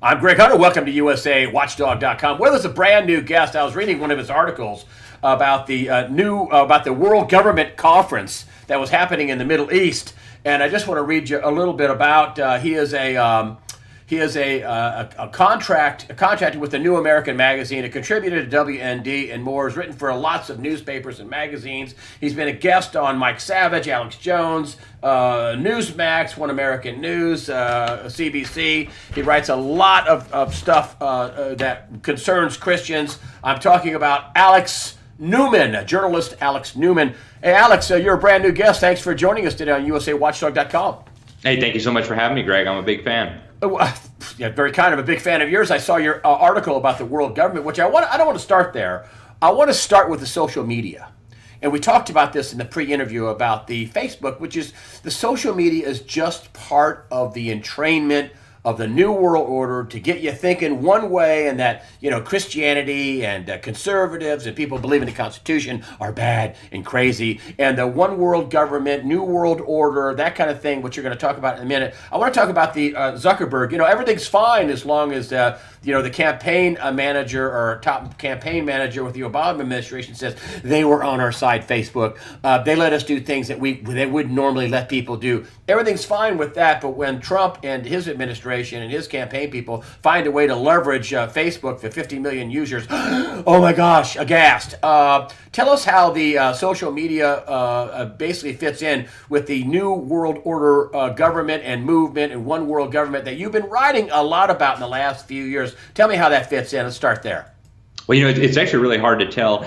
I'm Greg Hunter. Welcome to USAWatchdog.com. With us a brand new guest. I was reading one of his articles about the about the World Government Conference that was happening in the Middle East, and I just want to read you a little bit about. He is a contractor with the New American Magazine, a contributor to WND and more. Has written for lots of newspapers and magazines. He's been a guest on Mike Savage, Alex Jones, Newsmax, One American News, CBC. He writes a lot of stuff that concerns Christians. I'm talking about Alex Newman, journalist Alex Newman. Hey, Alex, you're a brand new guest. Thanks for joining us today on USAWatchdog.com. Hey, thank you so much for having me, Greg. I'm a big fan. Yeah, very kind of a big fan of yours. I saw your article about the world government, which I don't want to start there. I want to start with the social media. And we talked about this in the pre-interview about the Facebook, which is the social media is just part of the entrainment of the New World Order to get you thinking one way, and that, Christianity and conservatives and people believe in the Constitution are bad and crazy, and the one world government, New World Order, that kind of thing, which you're going to talk about in a minute. I want to talk about the Zuckerberg. Everything's fine as long as the campaign manager or top campaign manager with the Obama administration says they were on our side, Facebook. They let us do things that they wouldn't normally let people do. Everything's fine with that, but when Trump and his administration and his campaign people find a way to leverage Facebook for 50 million users, oh my gosh, aghast. Tell us how the social media basically fits in with the New World Order government and movement and one world government that you've been writing a lot about in the last few years. Tell me how that fits in. Let's start there. Well, it's actually really hard to tell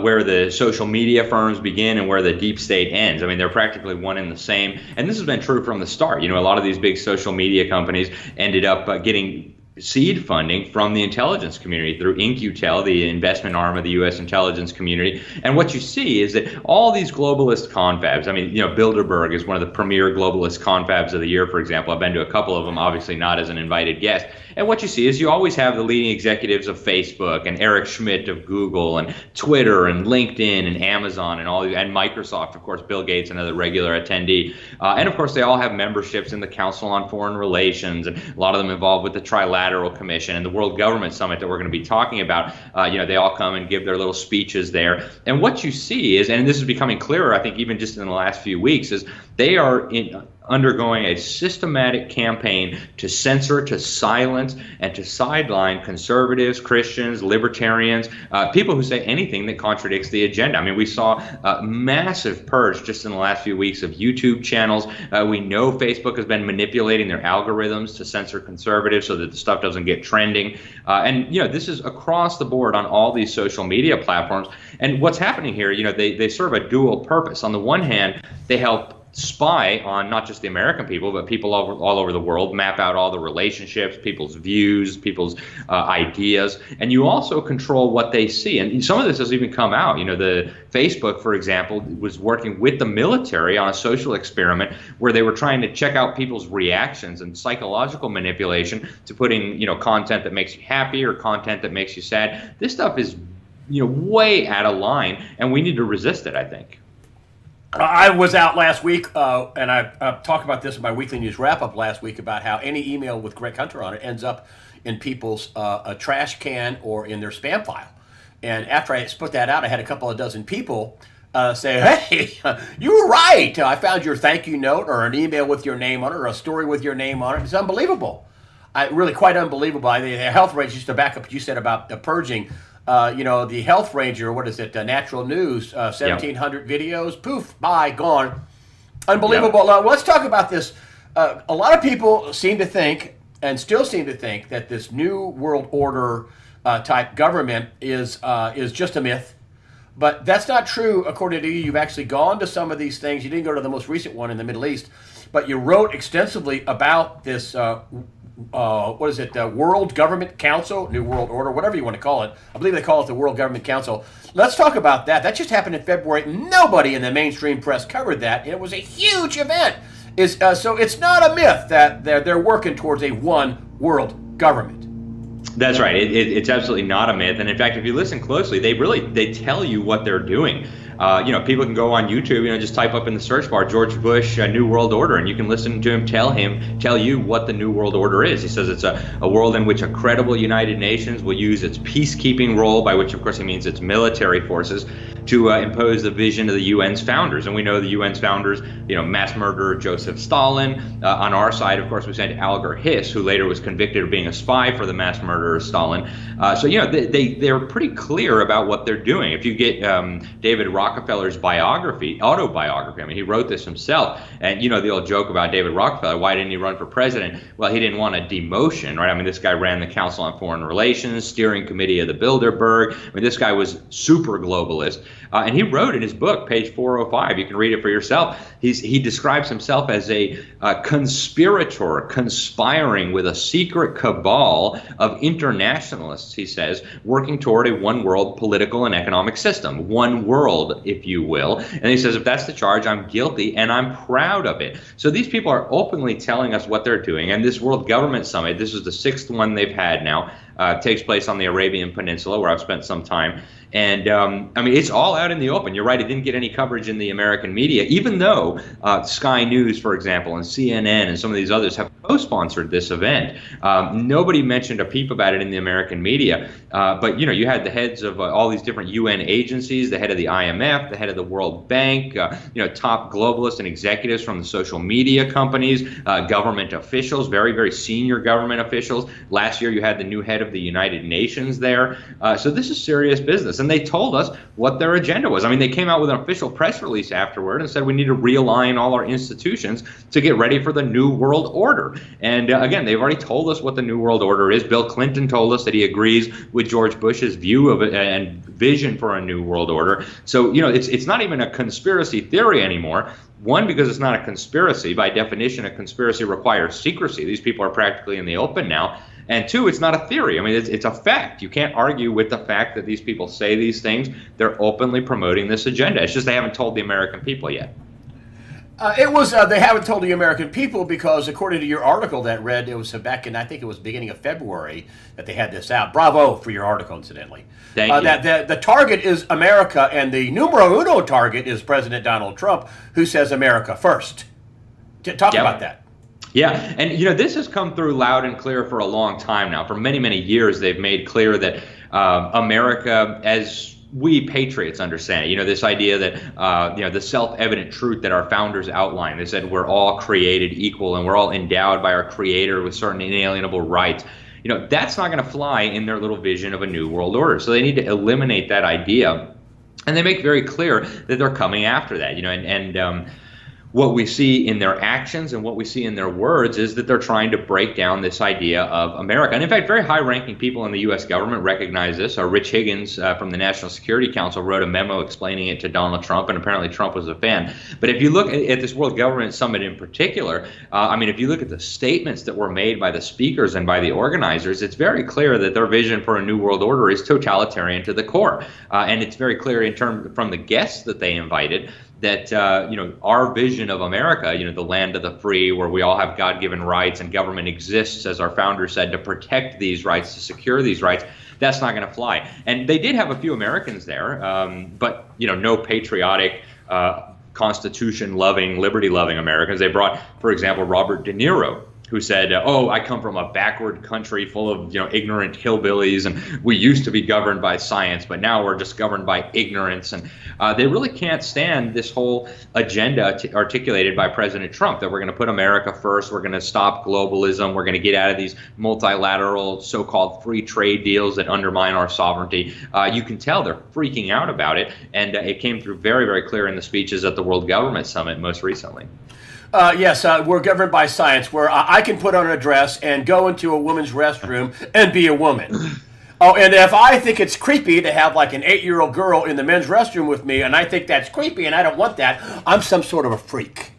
where the social media firms begin and where the deep state ends. I mean, they're practically one and the same. And this has been true from the start. A lot of these big social media companies ended up getting seed funding from the intelligence community through In-Q-Tel, the investment arm of the U.S. intelligence community. And what you see is that all these globalist confabs, Bilderberg is one of the premier globalist confabs of the year, for example. I've been to a couple of them, obviously not as an invited guest. And what you see is you always have the leading executives of Facebook and Eric Schmidt of Google and Twitter and LinkedIn and Amazon and and Microsoft, of course, Bill Gates, another regular attendee. And of course, they all have memberships in the Council on Foreign Relations, and a lot of them involved with the Trilateral Commission and the World Government Summit that we're going to be talking about. They all come and give their little speeches there. And what you see is, and this is becoming clearer, I think, even just in the last few weeks, is they are undergoing a systematic campaign to censor, to silence, and to sideline conservatives, Christians, libertarians, people who say anything that contradicts the agenda. I mean, we saw a massive purge just in the last few weeks of YouTube channels. We know Facebook has been manipulating their algorithms to censor conservatives so that the stuff doesn't get trending. This is across the board on all these social media platforms. And what's happening here, they serve a dual purpose. On the one hand, they help spy on not just the American people, but people all over the world, map out all the relationships, people's views, people's ideas, and you also control what they see. And some of this has even come out. The Facebook, for example, was working with the military on a social experiment where they were trying to check out people's reactions and psychological manipulation to putting, content that makes you happy or content that makes you sad. This stuff is, way out of line, and we need to resist it, I think. I was out last week, and I talked about this in my weekly news wrap-up last week about how any email with Greg Hunter on it ends up in people's a trash can or in their spam file. And after I put that out, I had a couple of dozen people say, hey, you were right. I found your thank you note or an email with your name on it or a story with your name on it. It's unbelievable. Really quite unbelievable. The health rates, just to back up what you said about the purging, the Health Ranger, what is it, Natural News, 1,700 videos, poof, bye, gone. Unbelievable. Yep. Let's talk about this. A lot of people seem to think, and still seem to think, that this New World Order type government is just a myth. But that's not true, according to you. You've actually gone to some of these things. You didn't go to the most recent one in the Middle East, but you wrote extensively about this World Government Council, New World Order, whatever you want to call it. I believe they call it the World Government Council. Let's talk about that. That just happened in February. Nobody in the mainstream press covered that. It was a huge event. So it's not a myth that they're working towards a one world government. That's right. It's absolutely not a myth. And in fact, if you listen closely, they tell you what they're doing. People can go on YouTube, just type up in the search bar George Bush New World Order, and you can listen to him tell you what the New World Order is. He says it's a world in which a credible United Nations will use its peacekeeping role, by which of course he means its military forces, to impose the vision of the UN's founders. And we know the UN's founders, mass murderer Joseph Stalin. On our side, of course, we sent Alger Hiss, who later was convicted of being a spy for the mass murderer Stalin. They're pretty clear about what they're doing. If you get David Rockefeller's autobiography, I mean, he wrote this himself. And the old joke about David Rockefeller, why didn't he run for president? Well, he didn't want a demotion, right? I mean, this guy ran the Council on Foreign Relations, steering committee of the Bilderberg. I mean, this guy was super globalist. And he wrote in his book, page 405, you can read it for yourself, he describes himself as a conspirator conspiring with a secret cabal of internationalists, he says, working toward a one world political and economic system. One world, if you will. And he says, if that's the charge, I'm guilty and I'm proud of it. So these people are openly telling us what they're doing. And this World Government Summit, this is the 6th one they've had now, takes place on the Arabian Peninsula, where I've spent some time. And it's all out in the open. You're right, it didn't get any coverage in the American media, even though Sky News, for example, and CNN and some of these others have co-sponsored this event. Nobody mentioned a peep about it in the American media. But you had the heads of all these different UN agencies, the head of the IMF, the head of the World Bank, top globalists and executives from the social media companies, government officials, very, very senior government officials. Last year, you had the new head of the United Nations there. So this is serious business. And they told us what their agenda was. I mean, they came out with an official press release afterward and said we need to realign all our institutions to get ready for the New World Order. And again, they've already told us what the New World Order is. Bill Clinton told us that he agrees with George Bush's view of it and vision for a New World Order. So, it's not even a conspiracy theory anymore. One, because it's not a conspiracy. By definition, a conspiracy requires secrecy. These people are practically in the open now. And two, it's not a theory. I mean, it's a fact. You can't argue with the fact that these people say these things. They're openly promoting this agenda. It's just they haven't told the American people yet. They haven't told the American people because, according to your article that read, it was back in, I think it was beginning of February that they had this out. Bravo for your article, incidentally. Thank you. That the target is America, and the numero uno target is President Donald Trump, who says America first. Talk about that. Yeah, and this has come through loud and clear for a long time now. For many, many years, they've made clear that America, as we patriots understand it, this idea that the self-evident truth that our founders outlined. They said we're all created equal and we're all endowed by our Creator with certain inalienable rights. That's not going to fly in their little vision of a new world order. So they need to eliminate that idea, and they make very clear that they're coming after that. What we see in their actions and what we see in their words is that they're trying to break down this idea of America. And in fact, very high-ranking people in the U.S. government recognize this. Rich Higgins from the National Security Council wrote a memo explaining it to Donald Trump, and apparently Trump was a fan. But if you look at this World Government Summit in particular, if you look at the statements that were made by the speakers and by the organizers, it's very clear that their vision for a new world order is totalitarian to the core. And it's very clear from the guests that they invited that our vision of America, the land of the free, where we all have God-given rights and government exists, as our founders said, to protect these rights, to secure these rights, that's not going to fly. And they did have a few Americans there, but no patriotic, Constitution-loving, liberty-loving Americans. They brought, for example, Robert De Niro, who said, I come from a backward country full of ignorant hillbillies, and we used to be governed by science, but now we're just governed by ignorance. And they really can't stand this whole agenda articulated by President Trump, that we're going to put America first, we're going to stop globalism, we're going to get out of these multilateral so-called free trade deals that undermine our sovereignty. You can tell they're freaking out about it, and it came through very, very clear in the speeches at the World Government Summit most recently. Yes, we're governed by science, where I can put on a dress and go into a woman's restroom and be a woman. Oh, and if I think it's creepy to have like an 8-year-old girl in the men's restroom with me, and I think that's creepy and I don't want that, I'm some sort of a freak.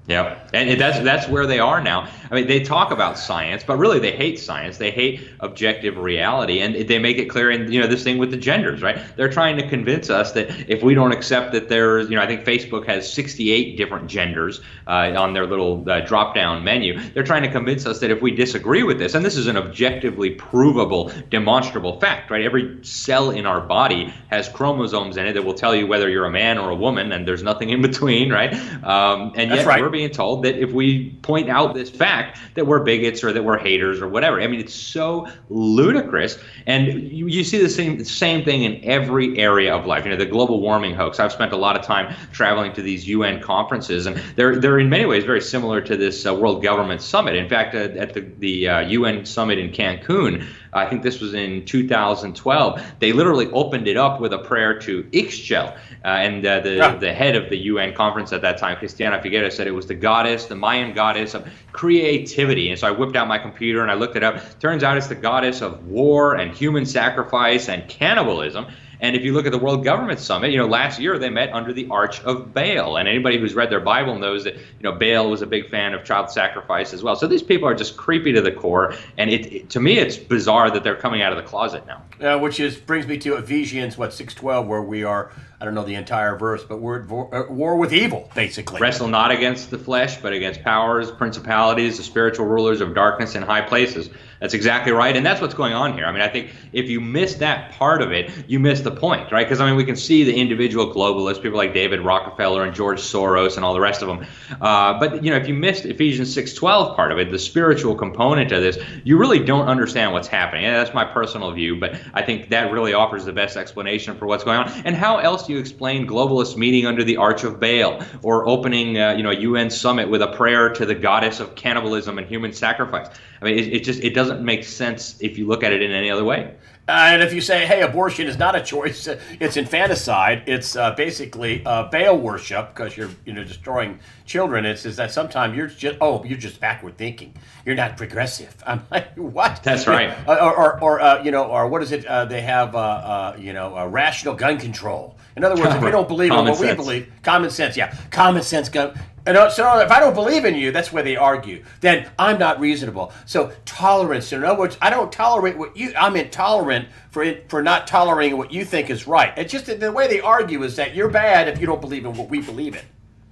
Yeah, and that's where they are now. I mean, they talk about science, but really they hate science. They hate objective reality, and they make it clear in this thing with the genders, right? They're trying to convince us that if we don't accept that there's, I think Facebook has 68 different genders on their little drop-down menu. They're trying to convince us that if we disagree with this, and this is an objectively provable, demonstrable fact, right? Every cell in our body has chromosomes in it that will tell you whether you're a man or a woman, and there's nothing in between, right? And yet we're being told that if we point out this fact that we're bigots or that we're haters or whatever. I mean, it's so ludicrous. And you see the same thing in every area of life. The global warming hoax. I've spent a lot of time traveling to these UN conferences, and they're in many ways very similar to this World Government Summit. In fact, at the UN Summit in Cancun, I think this was in 2012, they literally opened it up with a prayer to Ixchel. And the head of the UN conference at that time, Christiana Figueres, said it was the Mayan goddess of creativity. And so I whipped out my computer and I looked it up. Turns out it's the goddess of war and human sacrifice and cannibalism. And if you look at the World Government Summit, last year they met under the Arch of Baal. And anybody who's read their Bible knows that, Baal was a big fan of child sacrifice as well. So these people are just creepy to the core. And to me, it's bizarre that they're coming out of the closet now. Which brings me to Ephesians, 6:12, where we are, I don't know the entire verse, but we're at war with evil, basically. Wrestle not against the flesh, but against powers, principalities, the spiritual rulers of darkness in high places. That's exactly right. And that's what's going on here. I mean, I think if you miss that part of it, you miss the point, right? Because, we can see the individual globalists, people like David Rockefeller and George Soros and all the rest of them. But, if you missed Ephesians 6:12 part of it, the spiritual component of this, you really don't understand what's happening. And that's my personal view, but I think that really offers the best explanation for what's going on. And how else do you explain globalists meeting under the Arch of Baal, or opening, a UN summit with a prayer to the goddess of cannibalism and human sacrifice? I mean, it doesn't make sense if you look at it in any other way. And if you say, hey, abortion is not a choice, it's infanticide, it's basically Baal worship because you're destroying children. It's that sometimes you're just backward thinking. You're not progressive. I'm like, what? That's right. Or what is it? They have rational gun control. In other words, if we don't believe in what we believe, common sense, common sense gun. And so if I don't believe in you, that's where they argue. Then I'm not reasonable. So tolerance. In other words, I don't tolerate what you. I'm intolerant for not tolerating what you think is right. It's just the way they argue is that you're bad if you don't believe in what we believe in.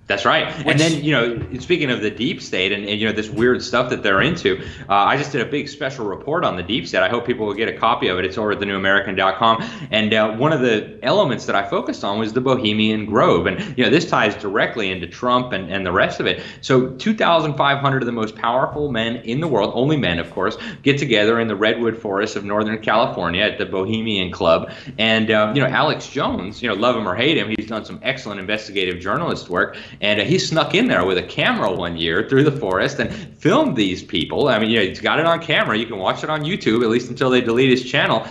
That's right. And then, speaking of the deep state and this weird stuff that they're into, I just did a big special report on the deep state. I hope people will get a copy of it. It's over at thenewamerican.com. And one of the elements that I focused on was the Bohemian Grove. And, this ties directly into Trump and the rest of it. So 2,500 of the most powerful men in the world, only men, of course, get together in the redwood forests of Northern California at the Bohemian Club. And, Alex Jones, love him or hate him, he's done some excellent investigative journalist work. And he snuck in there with a camera one year through the forest and filmed these people. I mean, he's got it on camera. You can watch it on YouTube, at least until they delete his channel,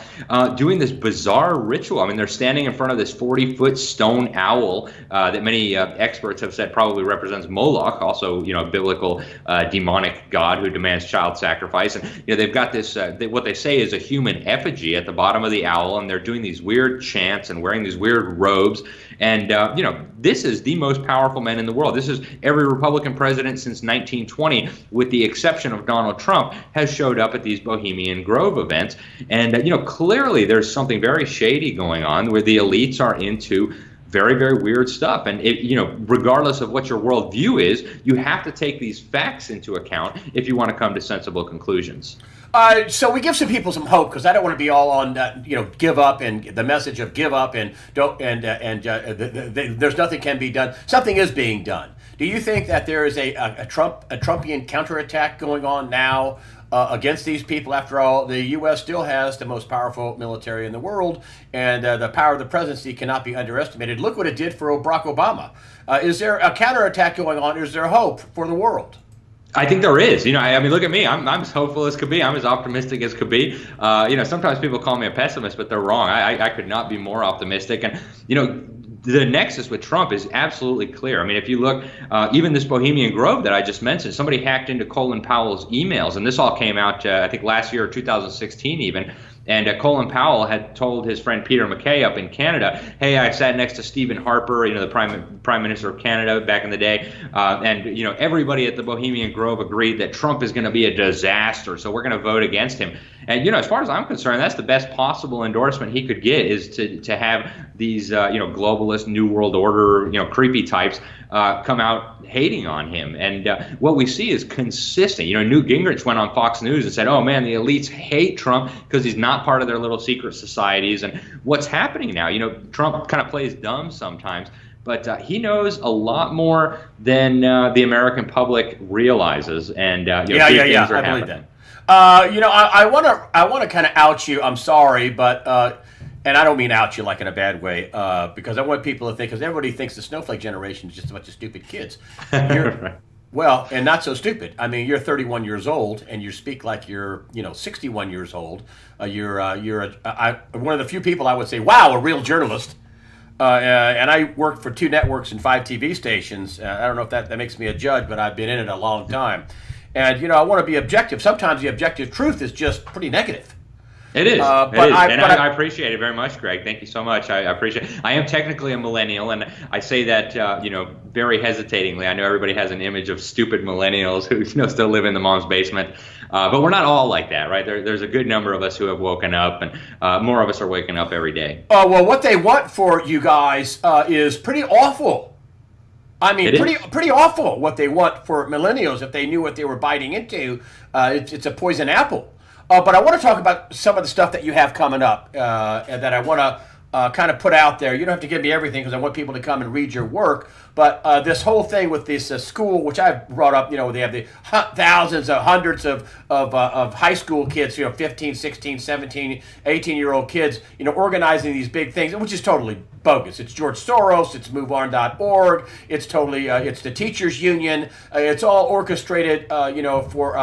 doing this bizarre ritual. I mean, they're standing in front of this 40-foot stone owl that many experts have said probably represents Moloch, also, a biblical demonic god who demands child sacrifice. And, they've got this, what they say is a human effigy at the bottom of the owl, and they're doing these weird chants and wearing these weird robes. And, this is the most powerful man in the world. This is every Republican president since 1920, with the exception of Donald Trump, has showed up at these Bohemian Grove events. And, clearly there's something very shady going on where the elites are into very, very weird stuff. And, regardless of what your worldview is, you have to take these facts into account if you want to come to sensible conclusions. So we give some people some hope because I don't want to be all on give up and the message of give up and don't there's nothing can be done. Something is being done. Do you think that there is a Trumpian counterattack going on now against these people? After all, the U.S. still has the most powerful military in the world, and the power of the presidency cannot be underestimated. Look what it did for Barack Obama. Is there a counterattack going on? Is there hope for the world? I think there is. I mean, look at me. I'm as hopeful as could be. I'm as optimistic as could be. Sometimes people call me a pessimist, but they're wrong. I could not be more optimistic. And, the nexus with Trump is absolutely clear. I mean, if you look, even this Bohemian Grove that I just mentioned, somebody hacked into Colin Powell's emails, and this all came out, I think, last year or 2016 even. And Colin Powell had told his friend Peter MacKay up in Canada, hey, I sat next to Stephen Harper, the Prime Minister of Canada back in the day, and everybody at the Bohemian Grove agreed that Trump is going to be a disaster, so we're going to vote against him. And as far as I'm concerned, that's the best possible endorsement he could get, is to have these globalist New World Order creepy types come out hating on him. And what we see is consistent. Newt Gingrich went on Fox News and said, oh man, the elites hate Trump because he's not part of their little secret societies. And what's happening now, Trump kind of plays dumb sometimes, but he knows a lot more than the American public realizes. And I believe that. I want to kind of out you. I'm sorry, but and I don't mean out you like in a bad way, because I want people to think, because everybody thinks the snowflake generation is just a bunch of stupid kids. Right. Well, and not so stupid. I mean, you're 31 years old, and you speak like you're 61 years old. You're one of the few people I would say, wow, a real journalist. And I worked for 2 networks and 5 TV stations. I don't know if that makes me a judge, but I've been in it a long time. And I want to be objective. Sometimes the objective truth is just pretty negative. It is. I appreciate it very much, Greg. Thank you so much. I appreciate it. I am technically a millennial, and I say that very hesitatingly. I know everybody has an image of stupid millennials who still live in the mom's basement, but we're not all like that, right? There's a good number of us who have woken up, and more of us are waking up every day. Well, what they want for you guys is pretty awful. I mean, pretty awful what they want for millennials if they knew what they were biting into. It's a poison apple. But I want to talk about some of the stuff that you have coming up and that I want to kind of put out there. You don't have to give me everything because I want people to come and read your work. But this whole thing with this school, which I've brought up, they have the thousands, hundreds of high school kids, 15, 16, 17, 18-year-old kids, organizing these big things, which is totally bogus. It's George Soros, it's MoveOn.org, it's totally, it's the teachers union, it's all orchestrated, for,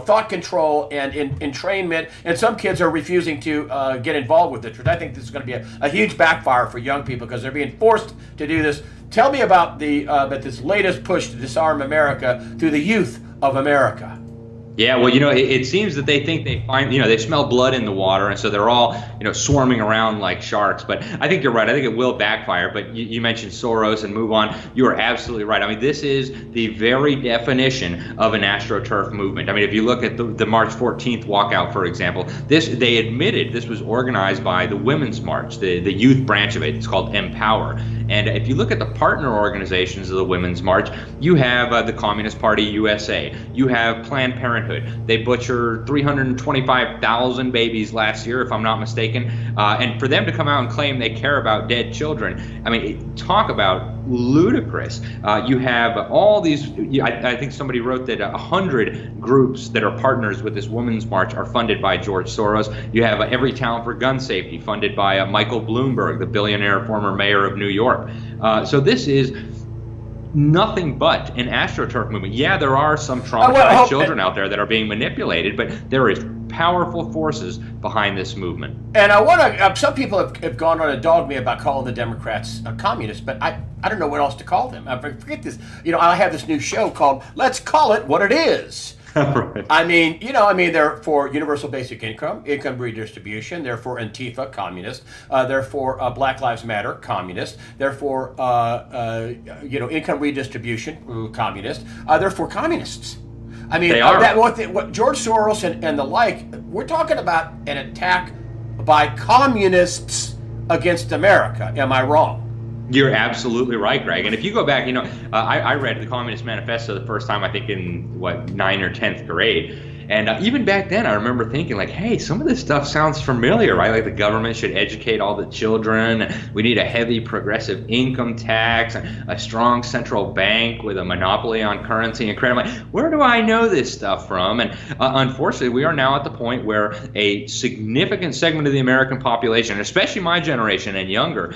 thought control and entrainment, and some kids are refusing to get involved with it, which I think this is going to be a huge backfire for young people because they're being forced to do this. Tell me about this latest push to disarm America through the youth of America. Yeah, well, it seems that they think they find, they smell blood in the water, and so they're all, swarming around like sharks. But I think you're right. I think it will backfire. But you mentioned Soros and MoveOn. You are absolutely right. I mean, this is the very definition of an AstroTurf movement. I mean, if you look at the March 14th walkout, for example, they admitted this was organized by the Women's March, the youth branch of it. It's called Empower. And if you look at the partner organizations of the Women's March, you have the Communist Party USA. You have Planned Parenthood. They butchered 325,000 babies last year, if I'm not mistaken. And for them to come out and claim they care about dead children, I mean, talk about ludicrous. You have all these, I think somebody wrote that 100 groups that are partners with this Women's March are funded by George Soros. You have Every Town for Gun Safety, funded by Michael Bloomberg, the billionaire former mayor of New York. So this is nothing but an AstroTurf movement. Yeah, there are some traumatized children out there that are being manipulated, but there is powerful forces behind this movement. And I want to, some people have gone on and dogged me about calling the Democrats communists, but I don't know what else to call them. I forget this. I have this new show called Let's Call It What It Is. Right. I mean, they're for universal basic income redistribution. They're for Antifa, communist. They're for Black Lives Matter, communist. They're for income redistribution, communist. They're for communists. I mean, what George Soros and the like, we're talking about an attack by communists against America. Am I wrong? You're absolutely right, Greg. And if you go back, I read the Communist Manifesto the first time, I think in 9th or 10th grade. And even back then, I remember thinking like, hey, some of this stuff sounds familiar, right? Like the government should educate all the children. We need a heavy progressive income tax, a strong central bank with a monopoly on currency and credit. I'm like, where do I know this stuff from? And unfortunately, we are now at the point where a significant segment of the American population, especially my generation and younger,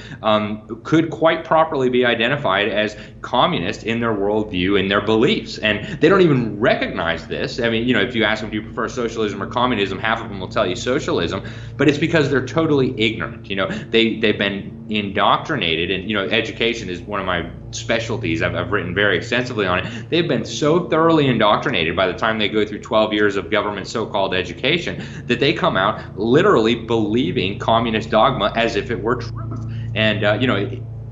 could quite properly be identified as communist in their worldview, in their beliefs. And they don't even recognize this. I mean, if you ask them, do you prefer socialism or communism? Half of them will tell you socialism, but it's because they're totally ignorant. They've been indoctrinated, and education is one of my specialties. I've written very extensively on it. They've been so thoroughly indoctrinated by the time they go through 12 years of government so-called education that they come out literally believing communist dogma as if it were truth. And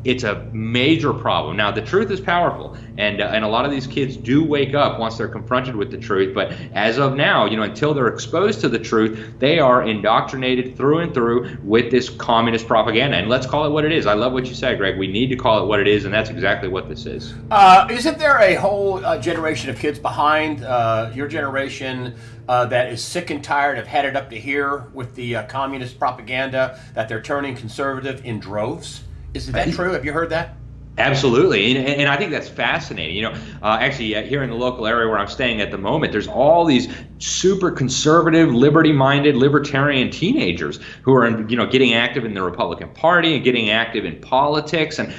it's a major problem. Now, the truth is powerful, and a lot of these kids do wake up once they're confronted with the truth. But as of now, until they're exposed to the truth, they are indoctrinated through and through with this communist propaganda. And let's call it what it is. I love what you said, Greg. We need to call it what it is, and that's exactly what this is. Isn't there a whole generation of kids behind your generation that is sick and tired of headed up to here with the communist propaganda, that they're turning conservative in droves? Is that true? Have you heard that? Absolutely, and I think that's fascinating. Actually, here in the local area where I'm staying at the moment, there's all these super conservative, liberty-minded, libertarian teenagers who are, getting active in the Republican Party and getting active in politics, and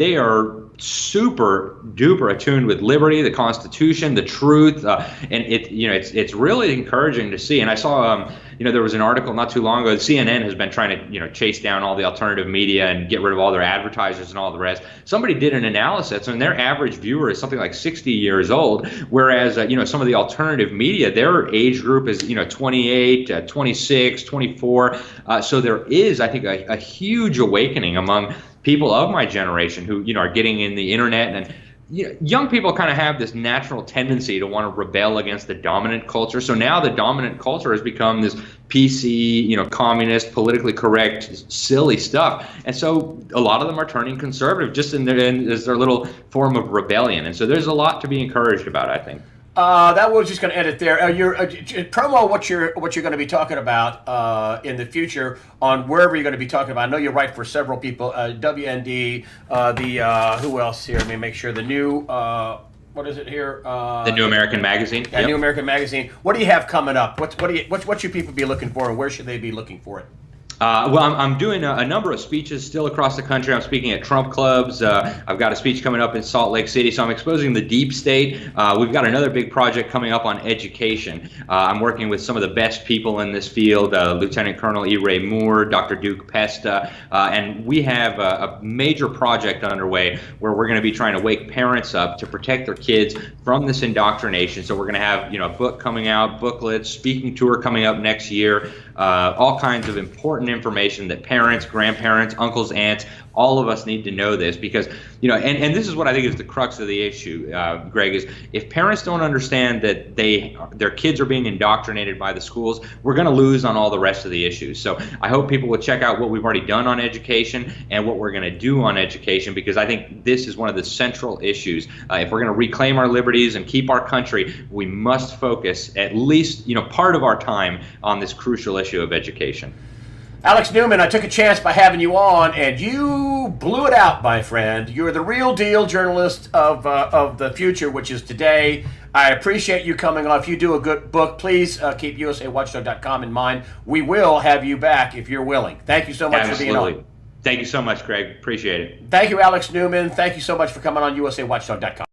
they are super duper attuned with liberty, the Constitution, the truth, and it's really encouraging to see. And I saw there was an article not too long ago. CNN has been trying to chase down all the alternative media and get rid of all their advertisers and all the rest. Somebody did an analysis, and their average viewer is something like 60 years old, whereas some of the alternative media, their age group is 28, 26, 24. So there is, I think, a huge awakening among people of my generation who are getting in the internet. And young people kind of have this natural tendency to want to rebel against the dominant culture. So now the dominant culture has become this PC, communist, politically correct, silly stuff. And so a lot of them are turning conservative just as their little form of rebellion. And so there's a lot to be encouraged about, I think. That was just going to end it there. Your promo what you're going to be talking about in the future on wherever you're going to be talking about. I know you write for several people. WND. Who else here? Let me make sure. The new. What is it here? The New American Magazine. Yeah, yep. New American Magazine. What do you have coming up? What should people be looking for, and where should they be looking for it? Well, I'm doing a number of speeches still across the country. I'm speaking at Trump clubs. I've got a speech coming up in Salt Lake City, so I'm exposing the deep state. We've got another big project coming up on education. I'm working with some of the best people in this field, Lieutenant Colonel E. Ray Moore, Dr. Duke Pesta, and we have a major project underway where we're going to be trying to wake parents up to protect their kids from this indoctrination. So we're going to have a book coming out, booklets, speaking tour coming up next year, all kinds of important information that parents, grandparents, uncles, aunts, all of us need to know this, because and this is what I think is the crux of the issue, Greg, is if parents don't understand that their kids are being indoctrinated by the schools, we're going to lose on all the rest of the issues. So I hope people will check out what we've already done on education and what we're going to do on education, because I think this is one of the central issues. If we're going to reclaim our liberties and keep our country, we must focus at least part of our time on this crucial issue of education. Alex Newman, I took a chance by having you on, and you blew it out, my friend. You're the real deal journalist of the future, which is today. I appreciate you coming on. If you do a good book, please keep USAWatchdog.com in mind. We will have you back if you're willing. Thank you so much for being on. Thank you so much, Greg. Appreciate it. Thank you, Alex Newman. Thank you so much for coming on USAWatchdog.com.